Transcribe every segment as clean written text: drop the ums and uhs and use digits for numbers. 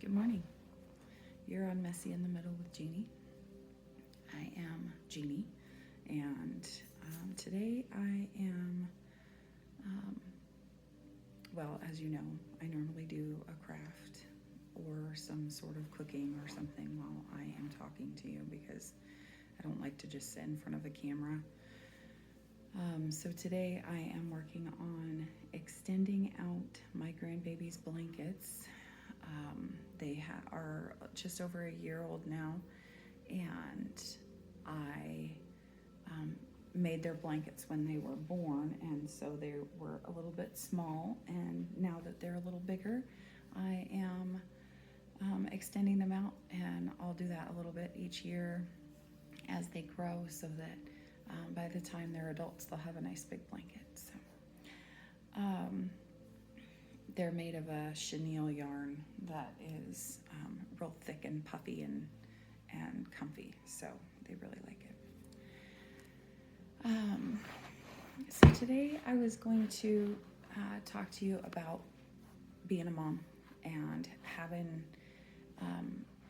Good morning. You're on Messy in the Middle with Jeanie. I am Jeanie, and today I am, well, as you know, I normally do a craft or some sort of cooking or something while I am talking to you because I don't like to just sit in front of a camera. So today I am working on extending out my grandbabies' blankets. They are just over a year old now, and I made their blankets when they were born, and so they were a little bit small, and now that they're a little bigger, I am extending them out, and I'll do that a little bit each year as they grow so that by the time they're adults, they'll have a nice big blanket. So they're made of a chenille yarn that is real thick and puffy and comfy, so they really like it. So today I was going to talk to you about being a mom and having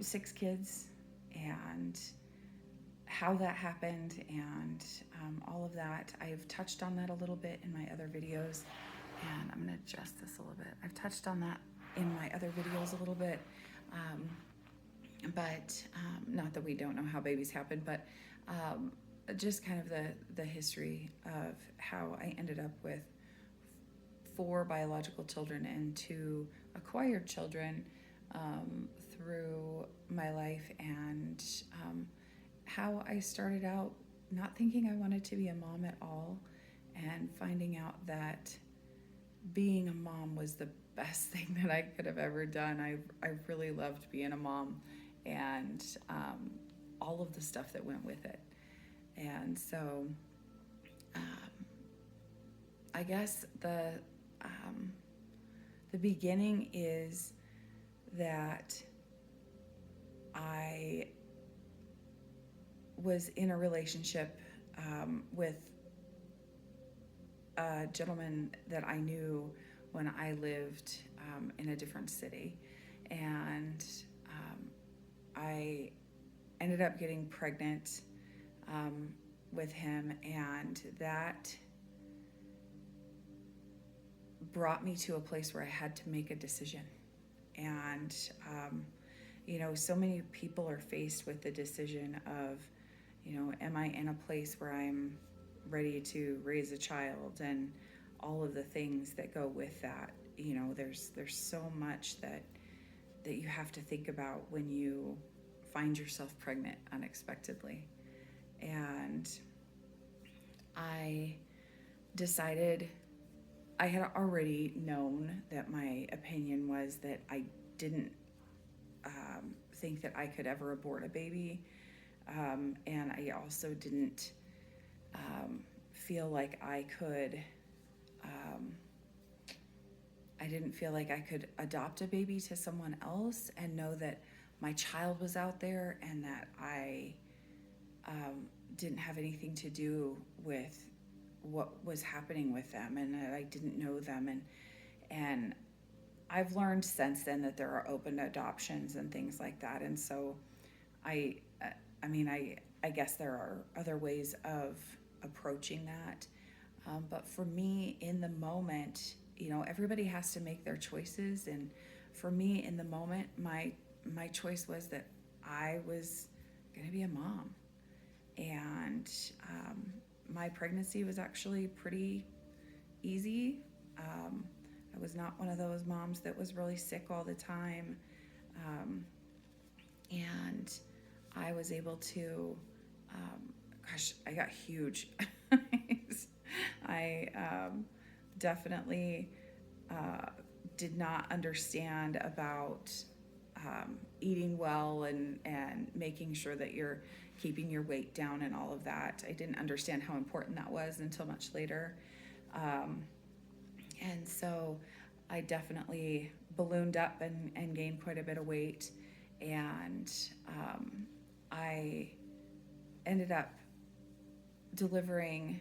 6 kids and how that happened and all of that. I've touched on that a little bit in my other videos, and I'm going to adjust this a little bit. I've touched on that in my other videos a little bit, but not that we don't know how babies happen, but just kind of the history of how I ended up with 4 biological children and 2 acquired children through my life, and how I started out not thinking I wanted to be a mom at all, and finding out that being a mom was the best thing that I could have ever done. I really loved being a mom and all of the stuff that went with it. And so I guess the beginning is that I was in a relationship with a gentleman that I knew when I lived in a different city, and I ended up getting pregnant with him, and that brought me to a place where I had to make a decision. And so many people are faced with the decision of, am I in a place where I'm ready to raise a child, and all of the things that go with that. There's so much that you have to think about when you find yourself pregnant unexpectedly. And I decided, I had already known that my opinion was that I didn't think that I could ever abort a baby, and I also didn't feel like I could adopt a baby to someone else and know that my child was out there, and that I didn't have anything to do with what was happening with them, and that I didn't know them. And I've learned since then that there are open adoptions and things like that. And so I guess there are other ways of approaching that. But for me, in the moment, everybody has to make their choices. And for me, in the moment, my choice was that I was going to be a mom. And my pregnancy was actually pretty easy. I was not one of those moms that was really sick all the time. And I was able to, I got huge. I definitely did not understand about eating well and making sure that you're keeping your weight down and all of that. I didn't understand how important that was until much later. And so I definitely ballooned up and gained quite a bit of weight. And I ended up delivering.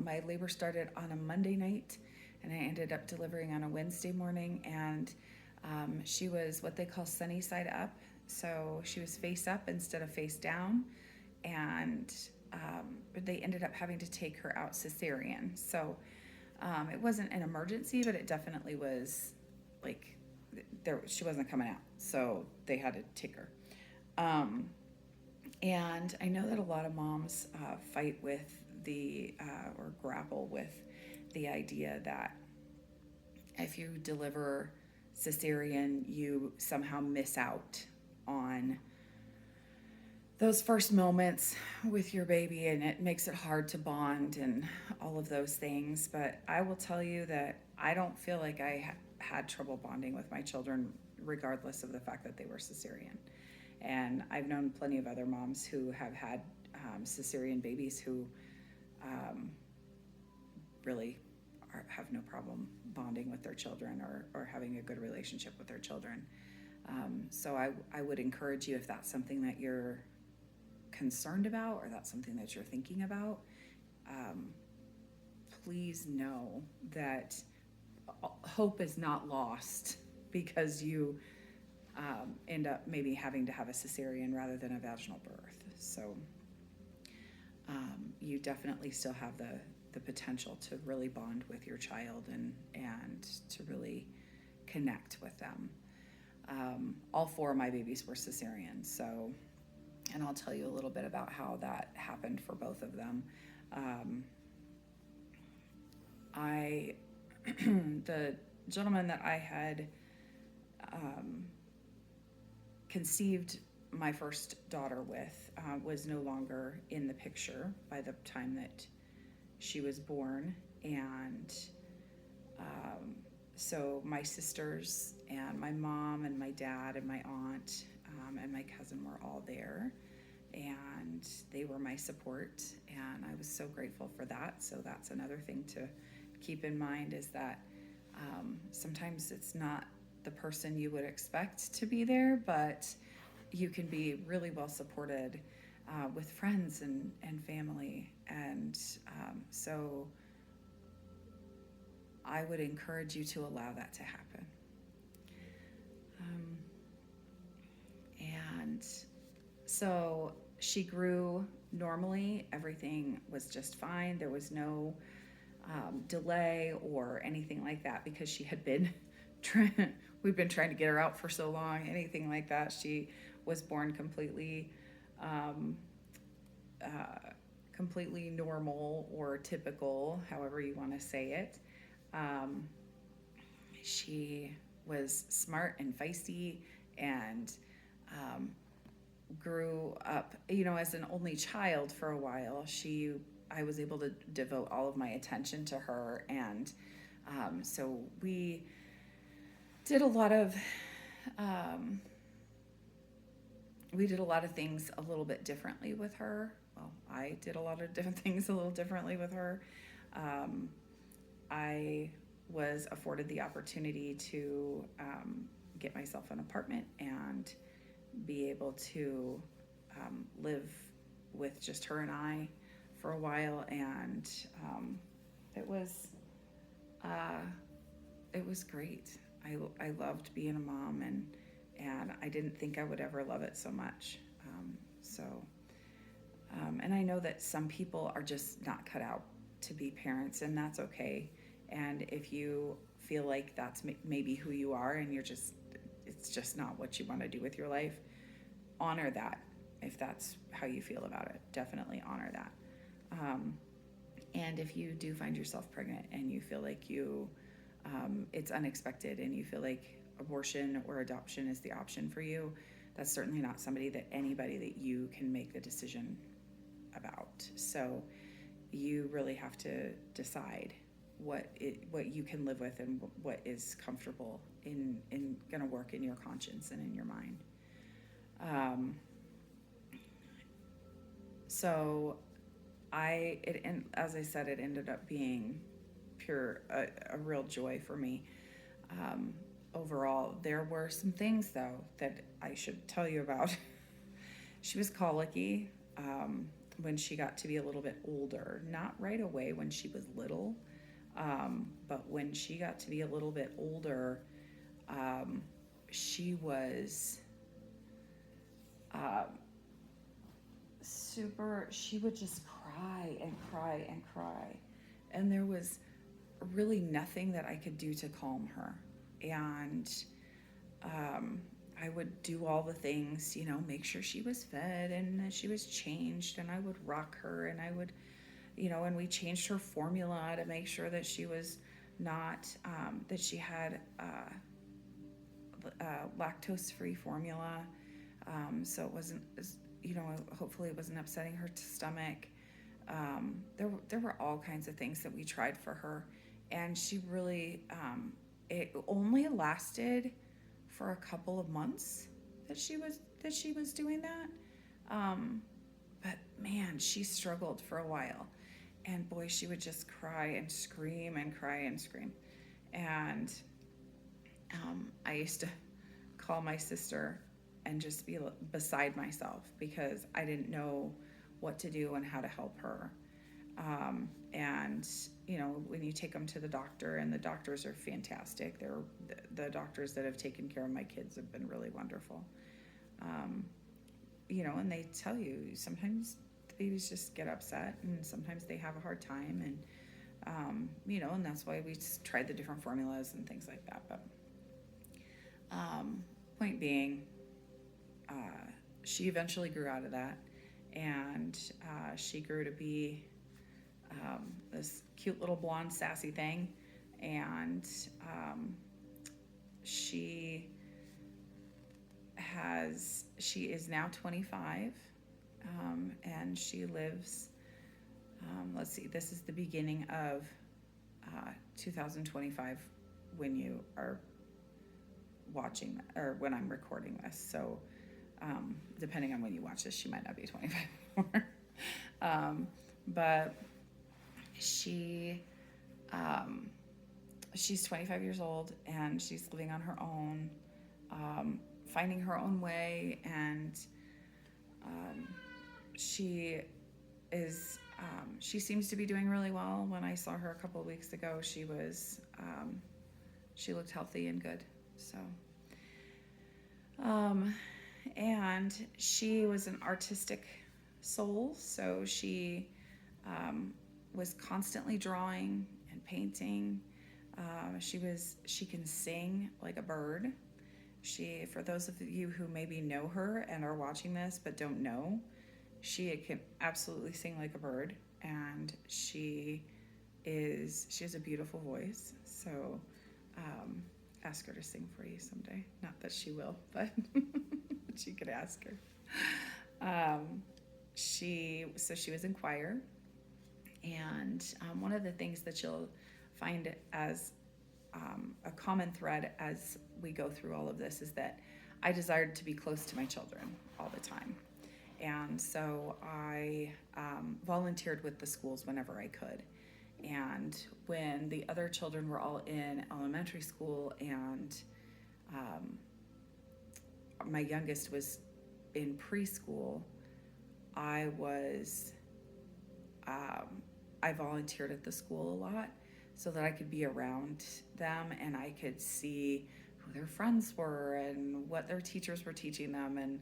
My labor started on a Monday night, and I ended up delivering on a Wednesday morning. And She was what they call sunny side up. So she was face up instead of face down. And they ended up having to take her out cesarian. So it wasn't an emergency, but it definitely was like she wasn't coming out. So they had to take her. And I know that a lot of moms fight with or grapple with the idea that if you deliver cesarean, you somehow miss out on those first moments with your baby, and it makes it hard to bond and all of those things. But I will tell you that I don't feel like I had trouble bonding with my children, regardless of the fact that they were cesarean. And I've known plenty of other moms who have had cesarean babies who really have no problem bonding with their children or having a good relationship with their children. So I would encourage you, if that's something that you're concerned about or that's something that you're thinking about, please know that hope is not lost because you end up maybe having to have a cesarean rather than a vaginal birth. So you definitely still have the potential to really bond with your child and to really connect with them. All 4 of my babies were cesarean, so, and I'll tell you a little bit about how that happened for both of them. The gentleman that I had conceived my first daughter with was no longer in the picture by the time that she was born, and so my sisters and my mom and my dad and my aunt and my cousin were all there, and they were my support, and I was so grateful for that. So that's another thing to keep in mind, is that sometimes it's not the person you would expect to be there, but you can be really well supported with friends and family. And so I would encourage you to allow that to happen. And so she grew normally. Everything was just fine. There was no delay or anything like that, because she had been we've been trying to get her out for so long. Anything like that. She was born completely completely normal or typical, however you want to say it. She was smart and feisty, and grew up, as an only child for a while. I was able to devote all of my attention to her, and so we did a lot of things a little bit differently with her. Well, I did a lot of different things a little differently with her. I was afforded the opportunity to get myself an apartment and be able to live with just her and I for a while, and it was great. I loved being a mom, and I didn't think I would ever love it so much. And I know that some people are just not cut out to be parents, and that's okay. And if you feel like that's maybe who you are, and it's just not what you want to do with your life, honor that. If that's how you feel about it, definitely honor that. And if you do find yourself pregnant and you feel like it's unexpected, and you feel like abortion or adoption is the option for you, that's certainly not anybody that you can make the decision about. So you really have to decide what you can live with and what is comfortable in going to work in your conscience and in your mind. So as I said, it ended up being a real joy for me. Overall, there were some things though that I should tell you about. She was colicky when she got to be a little bit older, not right away when she was little, but when she got to be a little bit older, she was um, she would just cry and cry and cry. And there was really nothing that I could do to calm her. And I would do all the things, make sure she was fed and that she was changed, and I would rock her, and I would, and we changed her formula to make sure that she was not, that she had lactose-free formula. So it wasn't, hopefully it wasn't upsetting her stomach. There were all kinds of things that we tried for her, and she really, it only lasted for a couple of months that she was doing that. But man, she struggled for a while, and boy, she would just cry and scream and cry and scream. And I used to call my sister and just be beside myself because I didn't know what to do and how to help her. And when you take them to the doctor, and the doctors are fantastic, they're the doctors that have taken care of my kids have been really wonderful. And they tell you sometimes the babies just get upset, and sometimes they have a hard time, and and that's why we tried the different formulas and things like that. But point being, she eventually grew out of that, and she grew to be this cute little blonde sassy thing, and she is now 25, and she lives, let's see, this is the beginning of 2025 when you are watching, or when I'm recording this. So depending on when you watch this, she might not be 25 anymore. But she's 25 years old, and she's living on her own, finding her own way, and she seems to be doing really well. When I saw her a couple of weeks ago, she looked healthy and good. So, and she was an artistic soul, so she was constantly drawing and painting. She can sing like a bird. For those of you who maybe know her and are watching this but don't know, she can absolutely sing like a bird, and she has a beautiful voice. So ask her to sing for you someday. Not that she will, but you could ask her. She was in choir, and one of the things that you'll find as a common thread as we go through all of this is that I desired to be close to my children all the time. And so I volunteered with the schools whenever I could. And when the other children were all in elementary school, and my youngest was in preschool, I volunteered at the school a lot so that I could be around them, and I could see who their friends were and what their teachers were teaching them. And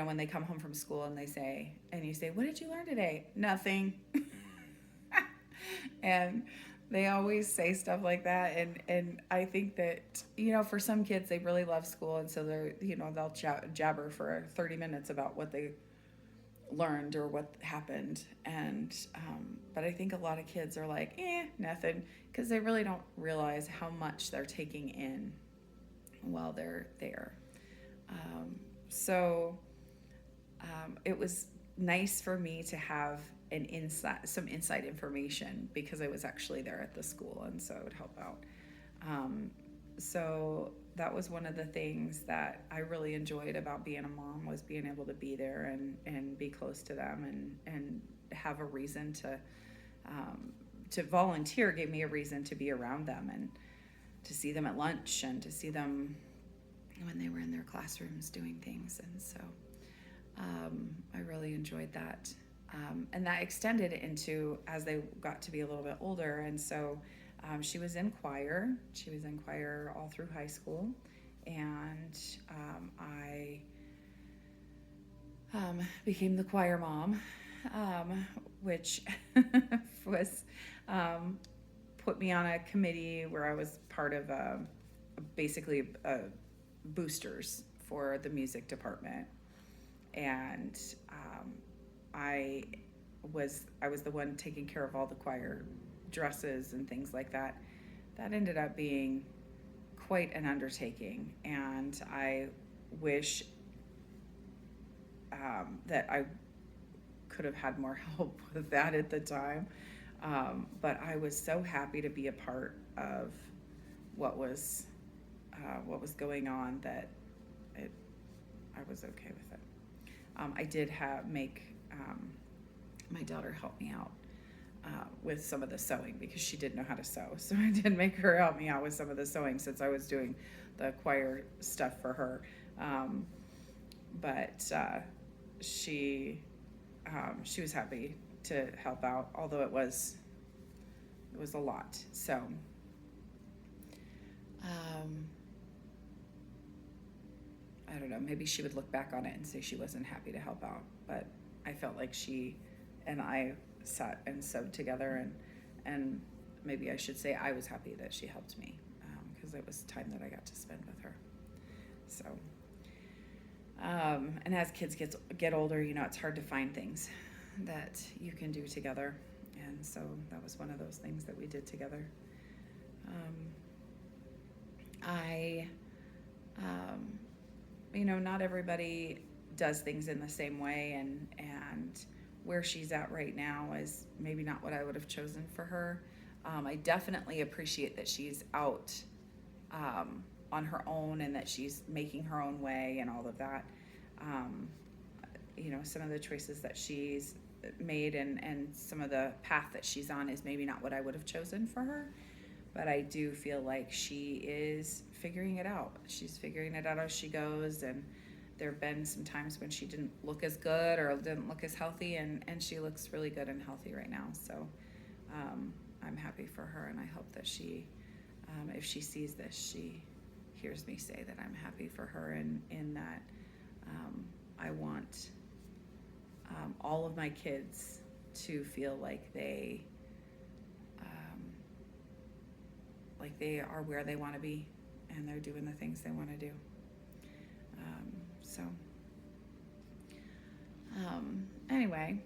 when they come home from school and you say, "What did you learn today?" "Nothing." And they always say stuff like that, and I think that for some kids, they really love school, and so they'll jabber for 30 minutes about what they learned or what happened. And but I think a lot of kids are like, nothing, because they really don't realize how much they're taking in while they're there. So it was nice for me to have some inside information, because I was actually there at the school, and so it would help out. So that was one of the things that I really enjoyed about being a mom, was being able to be there and be close to them, and have a reason to volunteer. Gave me a reason to be around them, and to see them at lunch, and to see them when they were in their classrooms doing things. And so I really enjoyed that. And that extended into as they got to be a little bit older. And so she was in choir. She was in choir all through high school. and I became the choir mom, which was put me on a committee where I was part of basically boosters for the music department, and I I was the one taking care of all the choir dresses and things like that. That ended up being quite an undertaking, and I wish that I could have had more help with that at the time. But I was so happy to be a part of what was going on that I was okay with it. I did make my daughter help me out with some of the sewing because she didn't know how to sew. So I did make her help me out with some of the sewing since I was doing the choir stuff for her. But she was happy to help out, although it was a lot. So I don't know, maybe she would look back on it and say she wasn't happy to help out, but I felt like she and I sat and sewed together, and maybe I should say I was happy that she helped me because it was time that I got to spend with her. So and as kids get older, you know, it's hard to find things that you can do together, and so that was one of those things that we did together. You know, not everybody does things in the same way, and where she's at right now is maybe not what I would have chosen for her. I definitely appreciate that she's out on her own and that she's making her own way and all of that. You know, some of the choices that she's made and some of the path that she's on is maybe not what I would have chosen for her, but I do feel like she is figuring it out. She's figuring it out as she goes, and there have been some times when she didn't look as good or didn't look as healthy, and she looks really good and healthy right now. So I'm happy for her, and I hope that she, if she sees this, she hears me say that I'm happy for her, and in that I want all of my kids to feel like they are where they want to be and they're doing the things they want to do. Anyway,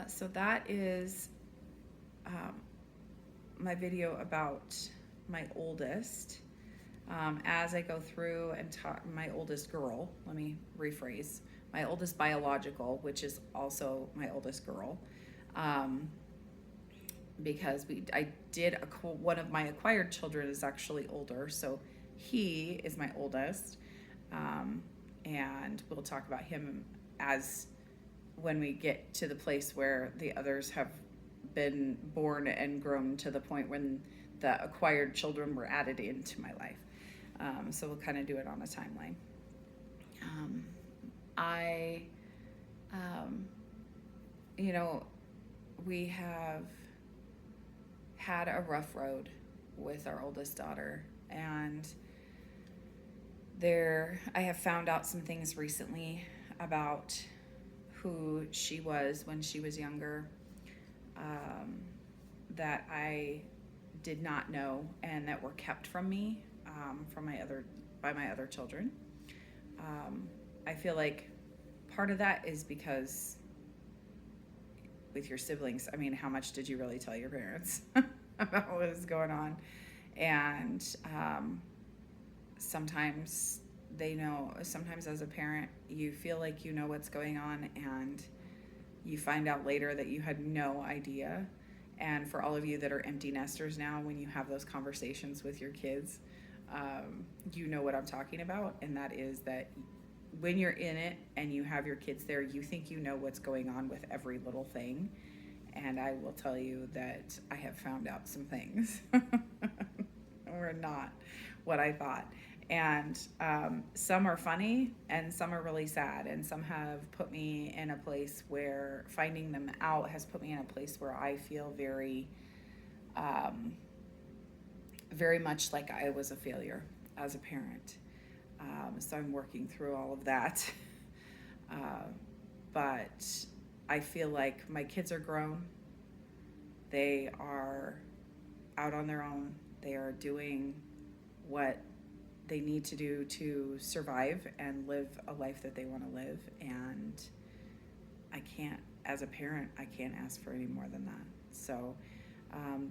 so that is my video about my oldest. As I go through and talk, my oldest girl, let me rephrase, my oldest biological, which is also my oldest girl, because one of my acquired children is actually older, so he is my oldest, and we'll talk about him as when we get to the place where the others have been born and grown to the point when the acquired children were added into my life. So we'll kind of do it on a timeline. You know, we have had a rough road with our oldest daughter, and I have found out some things recently about who she was when she was younger, that I did not know and that were kept from me by my other children. I feel like part of that is because with your siblings, I mean, how much did you really tell your parents about what was going on? And sometimes they know. Sometimes as a parent, you feel like you know what's going on, and you find out later that you had no idea. And for all of you that are empty nesters now, when you have those conversations with your kids, you know what I'm talking about, and that is that when you're in it and you have your kids there, you think you know what's going on with every little thing. And I will tell you that I have found out some things were not what I thought. And some are funny and some are really sad, and some have put me in a place where finding them out has put me in a place where I feel very, very much like I was a failure as a parent. So I'm working through all of that. But I feel like my kids are grown. They are out on their own. They are doing what they need to do to survive and live a life that they want to live. And I can't, as a parent, I can't ask for any more than that. So,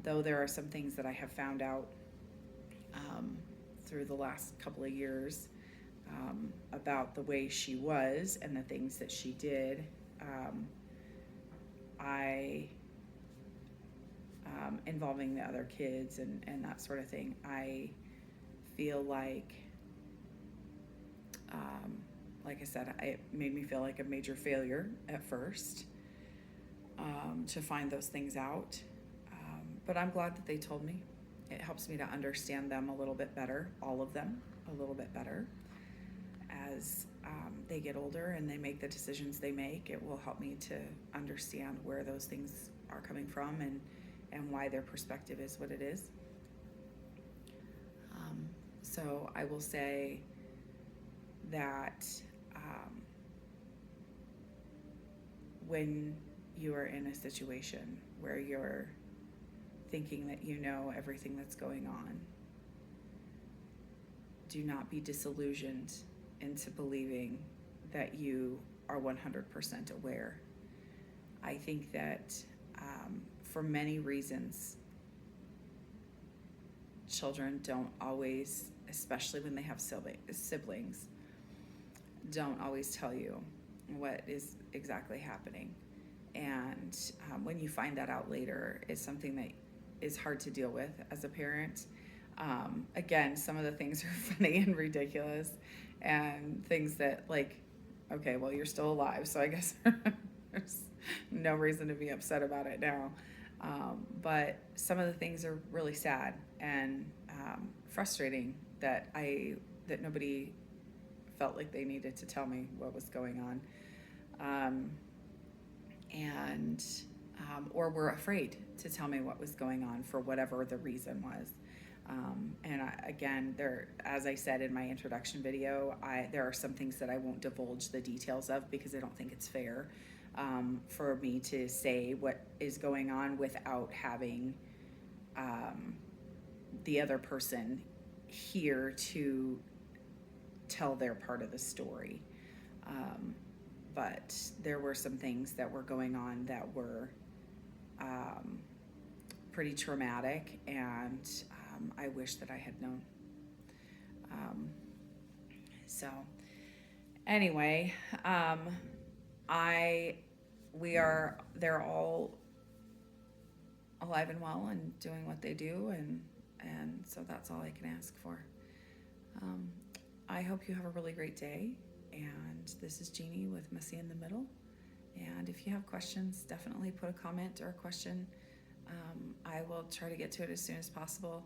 though there are some things that I have found out through the last couple of years about the way she was and the things that she did, I involving the other kids and that sort of thing, I feel like I said, it made me feel like a major failure at first to find those things out. But I'm glad that they told me. It helps me to understand them a little bit better, all of them a little bit better. As they get older and they make the decisions they make, it will help me to understand where those things are coming from and why their perspective is what it is. So I will say that when you are in a situation where you're thinking that you know everything that's going on, do not be disillusioned into believing that you are 100% aware. I think that for many reasons, children don't always, especially when they have siblings, don't always tell you what is exactly happening. And when you find that out later, it's something that is hard to deal with as a parent. Again, some of the things are funny and ridiculous and things that, like, okay, well, you're still alive, so I guess there's no reason to be upset about it now. But some of the things are really sad and frustrating that nobody felt like they needed to tell me what was going on, or were afraid to tell me what was going on for whatever the reason was. Again, as I said in my introduction video, there are some things that I won't divulge the details of because I don't think it's fair for me to say what is going on without having the other person here to tell their part of the story. But there were some things that were going on that were pretty traumatic, and I wish that I had known. So anyway, they're all alive and well and doing what they do, and so that's all I can ask for. I hope you have a really great day, and this is Jeanie with Messy in the Middle. And if you have questions, definitely put a comment or a question. I will try to get to it as soon as possible.